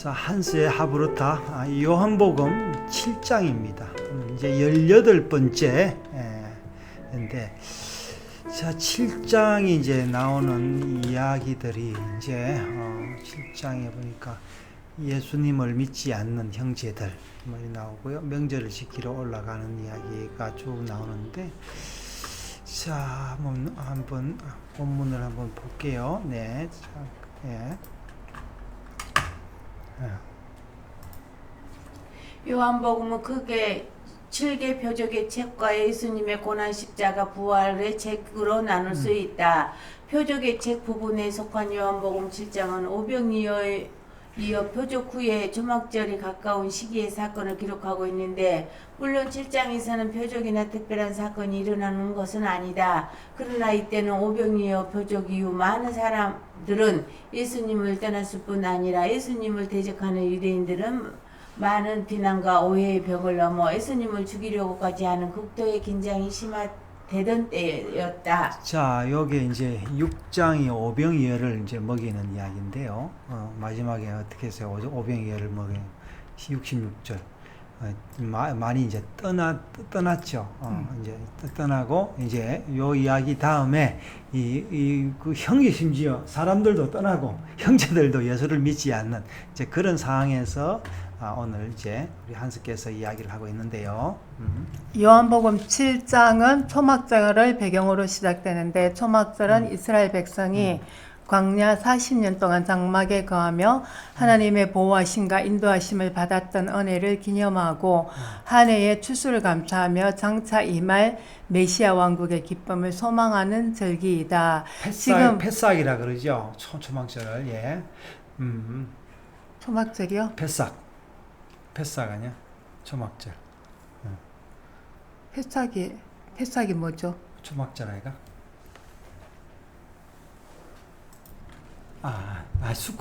자, 한스의 하브르타 요한복음 7장입니다. 이제 18번째 인데 자, 7장이 이제 나오는 이야기들이 이제 7장에 보니까 예수님을 믿지 않는 형제들 말이 나오고요. 명절을 지키러 올라가는 이야기가 쭉 나오는데 자, 한번 본문을 한번 볼게요. 네. 자, 예. 요한복음은 크게 7개 표적의 책과 예수님의 고난 십자가 부활의 책으로 나눌 수 있다. 표적의 책 부분에 속한 요한복음 7장은 오병이어에 이어 표적 후에 조막절이 가까운 시기의 사건을 기록하고 있는데 물론 7장에서는 표적이나 특별한 사건이 일어나는 것은 아니다. 그러나 이때는 오병이어 표적 이후 많은 사람들은 예수님을 떠났을 뿐 아니라 예수님을 대적하는 유대인들은 많은 비난과 오해의 벽을 넘어 예수님을 죽이려고까지 하는 극도의 긴장이 심화되던 때였다. 자, 여기 이제 6장이 오병이어를 이제 먹이는 이야기인데요. 마지막에 어떻게 해서 오병이어를 먹여 66절. 많이 이제 떠났죠. 이제 떠나고 이제 요 이야기 다음에 그 형이 심지어 사람들도 떠나고 형제들도 예수를 믿지 않는 이제 그런 상황에서 오늘 이제 우리 한스께서 이야기를 하고 있는데요. 요한복음 7장은 초막절을 배경으로 시작되는데 초막절은 이스라엘 백성이 광야 40년 동안 장막에 거하며 하나님의 보호하심과 인도하심을 받았던 은혜를 기념하고 한 해의 추수를 감사하며 장차 임할 메시아 왕국의 기쁨을 소망하는 절기이다. 지금 패삭이라 그러죠. 초막절을 예. 초막절이요? 패삭 아니야? 초막절. 패삭이 뭐죠? 초막절 아이가?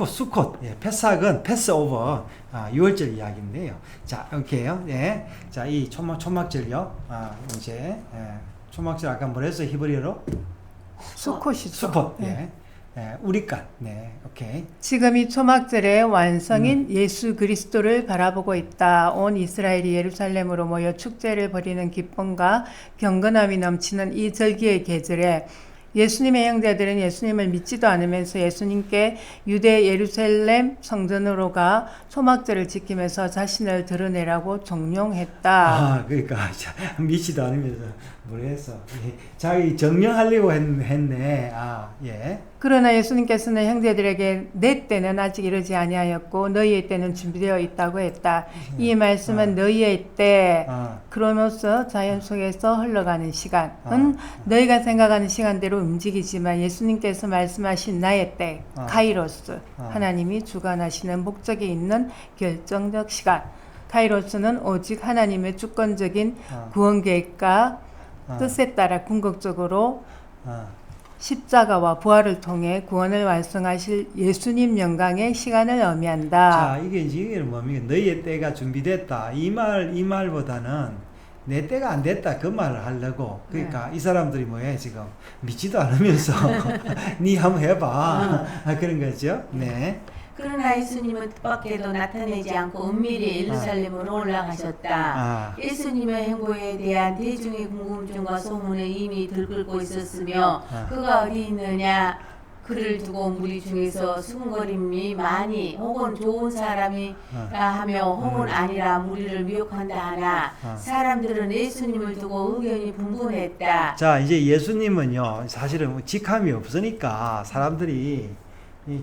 수컷. 예, 패삭은 패스오버, 6월절 이야기인데요. 자, 오케이요. 예. 자, 이 초막절요. 이제, 초막절 아까 뭐랬어? 히브리어로? 수컷이죠. 수컷. 네. 예. 우리간. 네, 오케이. 지금 이 초막절의 완성인 예수 그리스도를 바라보고 있다. 온 이스라엘이 예루살렘으로 모여 축제를 벌이는 기쁨과 경건함이 넘치는 이 절기의 계절에 예수님의 형제들은 예수님을 믿지도 않으면서 예수님께 유대 예루살렘 성전으로 가 초막절을 지키면서 자신을 드러내라고 종용했다. 그러니까 믿지도 않으면서 뭐랬어? 자기 정령하려고 했네. 예. 그러나 예수님께서는 형제들에게 내 때는 아직 이르지 아니하였고 너희의 때는 준비되어 있다고 했다. 이 말씀은 너희의 때 크로노스 자연 속에서 흘러가는 시간은 너희가 생각하는 시간대로 움직이지만 예수님께서 말씀하신 나의 때 카이로스 하나님이 주관하시는 목적이 있는 결정적 시간. 카이로스는 오직 하나님의 주권적인 구원 계획과 뜻에 따라 궁극적으로 십자가와 부활을 통해 구원을 완성하실 예수님 영광의 시간을 의미한다. 자, 이게 뭡니까? 너희의 때가 준비됐다. 이 말보다는 내 때가 안 됐다. 그 말을 하려고. 그러니까 이 사람들이 뭐해 지금 믿지도 않으면서 니 한번 해봐. 그런 거죠. 네. 그러나 예수님은 뜻밖에도 나타내지 않고 은밀히 예루살렘으로 올라가셨다. 예수님의 행보에 대한 대중의 궁금증과 소문은 이미 들끓고 있었으며 그가 어디 있느냐 그를 두고 무리 중에서 수군거림이 많이 혹은 좋은 사람이라 하며 혹은 아니라 무리를 미혹한다 하나 사람들은 예수님을 두고 의견이 분분했다. 자, 이제 예수님은요 사실은 직함이 없으니까 사람들이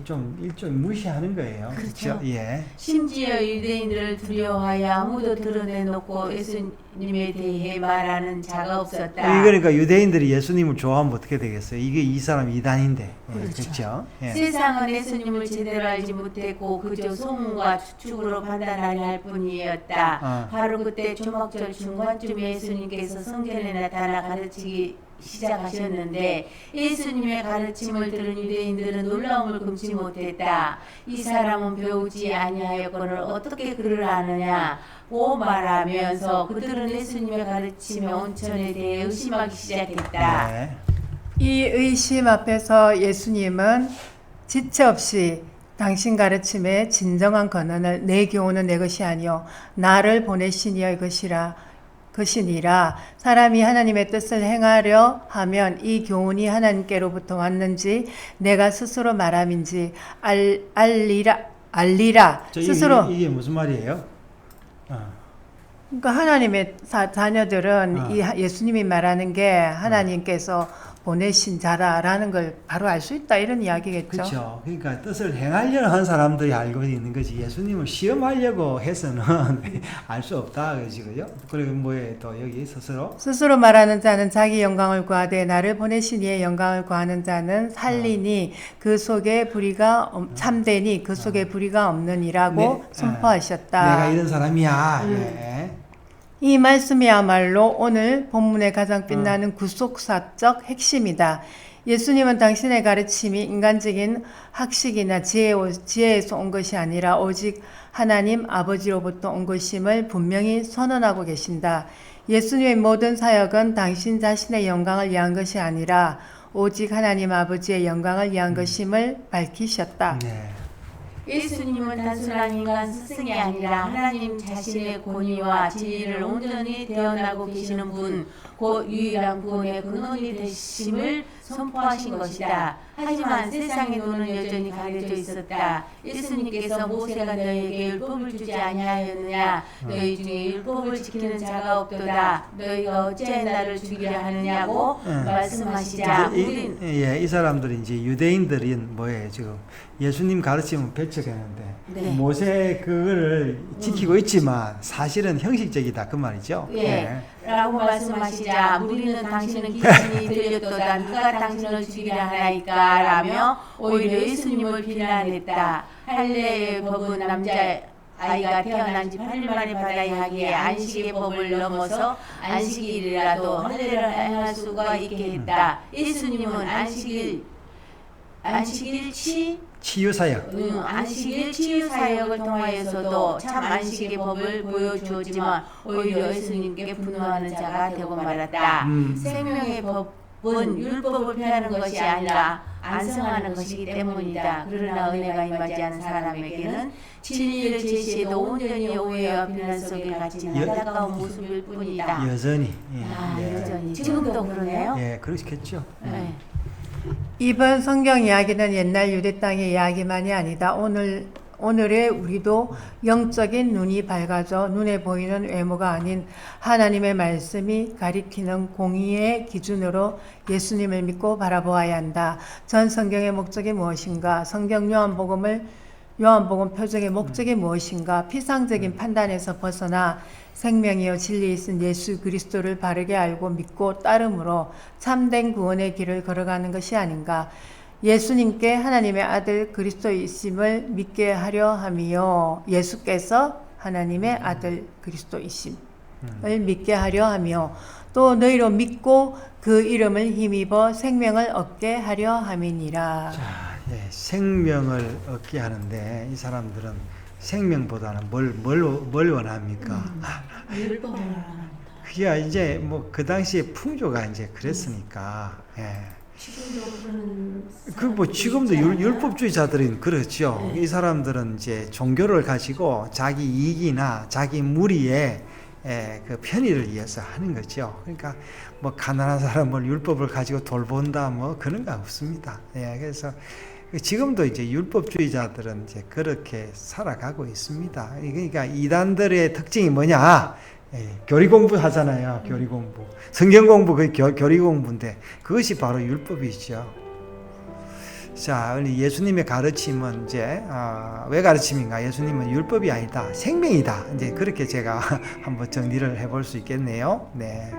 좀 일종 무시하는 거예요. 그렇죠. 예. 심지어 유대인들을 두려워하여 아무도 드러내놓고 예수님에 대해 말하는 자가 없었다. 그러니까 유대인들이 예수님을 좋아하면 어떻게 되겠어요? 이 사람 이단인데. 그렇죠. 예. 세상은 예수님을 제대로 알지 못했고 그저 소문과 추측으로 판단하려 할 뿐이었다. 바로 그때 초막절 중간쯤에 예수님께서 성전에 나타나 가르치기 시작하셨는데 예수님의 가르침을 들은 유대인들은 놀라움을 금치 못했다. 이 사람은 배우지 아니하였거늘 어떻게 그를 아느냐고 말하면서 그들은 예수님의 가르침의 온천에 대해 의심하기 시작했다. 네. 이 의심 앞에서 예수님은 지체 없이 당신 가르침의 진정한 근원을 내 교훈은 내 것이 아니요 나를 보내신 이의 것이니라. 사람이 하나님의 뜻을 행하려 하면 이 교훈이 하나님께로부터 왔는지 내가 스스로 말함인지 알리라. 스스로. 이게 무슨 말이에요? 그러니까 하나님의 자녀들은 어. 이 예수님이 말하는 게 하나님께서 보내신 자라라는 걸 바로 알 수 있다 이런 이야기겠죠. 그렇죠. 그러니까 뜻을 행하려는 한 사람들이 알고 있는 거지 예수님을 시험하려고 해서는 알 수 없다 그지고요. 그리고 뭐에 또 여기 스스로 말하는 자는 자기 영광을 구하되 나를 보내신 이의 영광을 구하는 자는 살리니 그 속에 불의가 참되니 그 속에 불의가 없느니라고 선포하셨다. 내가 이런 사람이야. 예. 이 말씀이야말로 오늘 본문의 가장 빛나는 구속사적 핵심이다. 예수님은 당신의 가르침이 인간적인 학식이나 지혜에서 온 것이 아니라 오직 하나님 아버지로부터 온 것임을 분명히 선언하고 계신다. 예수님의 모든 사역은 당신 자신의 영광을 위한 것이 아니라 오직 하나님 아버지의 영광을 위한 것임을 밝히셨다. 네. 예수님은 단순한 인간 스승이 아니라 하나님 자신의 권위와 진리를 온전히 대언하고 계시는 분, 곧 유일한 구원의 근원이 되심을 선포하신 것이다. 하지만 세상의 눈은 여전히 가려져 있었다. 예수님께서 모세가 너희에게 율법을 주지 아니하였느냐? 너희 중에 율법을 지키는 자가 없도다. 너희가 어찌하여 나를 죽이려 하느냐고 말씀하시자 이 사람들이 이제 유대인들인 뭐예요 지금 예수님 가르침은 배척했는데 네. 모세 그거를 지키고 있지만 사실은 형식적이다 그 말이죠. 예. 라고 말씀하시자 무리는 당신은 귀신이 들렸도다 누가 당신을 죽이려 하나이까 라며 오히려 예수님을 비난했다. 할례의 법은 남자 아이가 태어난 지 8일 만에 받아야 하기에 안식의 법을 넘어서 안식일이라도 할례를 행할 수가 있게 했다. 예수님은 안식일 치유사역. 안식일 치유사역을 통하여서도 참 안식의 법을 보여주었지만 오히려 예수님께 분노하는 자가 되고 말았다. 생명의 법은 율법을 폐하는 것이 아니라 안성하는 것이기 때문이다. 그러나 은혜가 임하지 않은 사람에게는 진리를 제시해도 온전히 오해와 비난 속에 갇힌 안타까운 모습일 뿐이다. 여전히. 여전히. 지금도 그러네요. 예, 그렇겠죠. 네. 이번 성경 이야기는 옛날 유대 땅의 이야기만이 아니다. 오늘의 우리도 영적인 눈이 밝아져 눈에 보이는 외모가 아닌 하나님의 말씀이 가리키는 공의의 기준으로 예수님을 믿고 바라보아야 한다. 전 성경의 목적이 무엇인가? 성경 요한복음 표적의 목적이 무엇인가? 피상적인 판단에서 벗어나 생명이요 진리이신 예수 그리스도를 바르게 알고 믿고 따름으로 참된 구원의 길을 걸어가는 것이 아닌가. 예수님께 하나님의 아들 그리스도이심을 믿게 하려 함이요. 예수께서 하나님의 아들 그리스도이심을 믿게 하려 하며 또 너희로 믿고 그 이름을 힘입어 생명을 얻게 하려 함이니라. 자, 예, 생명을 얻게 하는데 이 사람들은 생명보다는 뭘 원합니까? 율법을 그게 이제 뭐 그 당시에 풍조가 이제 그랬으니까. 예. 그 뭐 지금도 율법주의자들은 그렇죠. 이 사람들은 이제 종교를 가지고 자기 이익이나 자기 무리의 그 편의를 위해서 하는 거죠. 그러니까 뭐 가난한 사람을 율법을 가지고 돌본다 뭐 그런 거 없습니다. 예, 그래서 지금도 이제 율법주의자들은 이제 그렇게 살아가고 있습니다. 그러니까 이단들의 특징이 뭐냐? 교리 공부 하잖아요. 교리 공부. 성경 공부, 그 교리 공부인데 그것이 바로 율법이죠. 자, 예수님의 가르침은 이제 왜 가르침인가? 예수님은 율법이 아니다. 생명이다. 이제 그렇게 제가 한번 정리를 해볼 수 있겠네요. 네.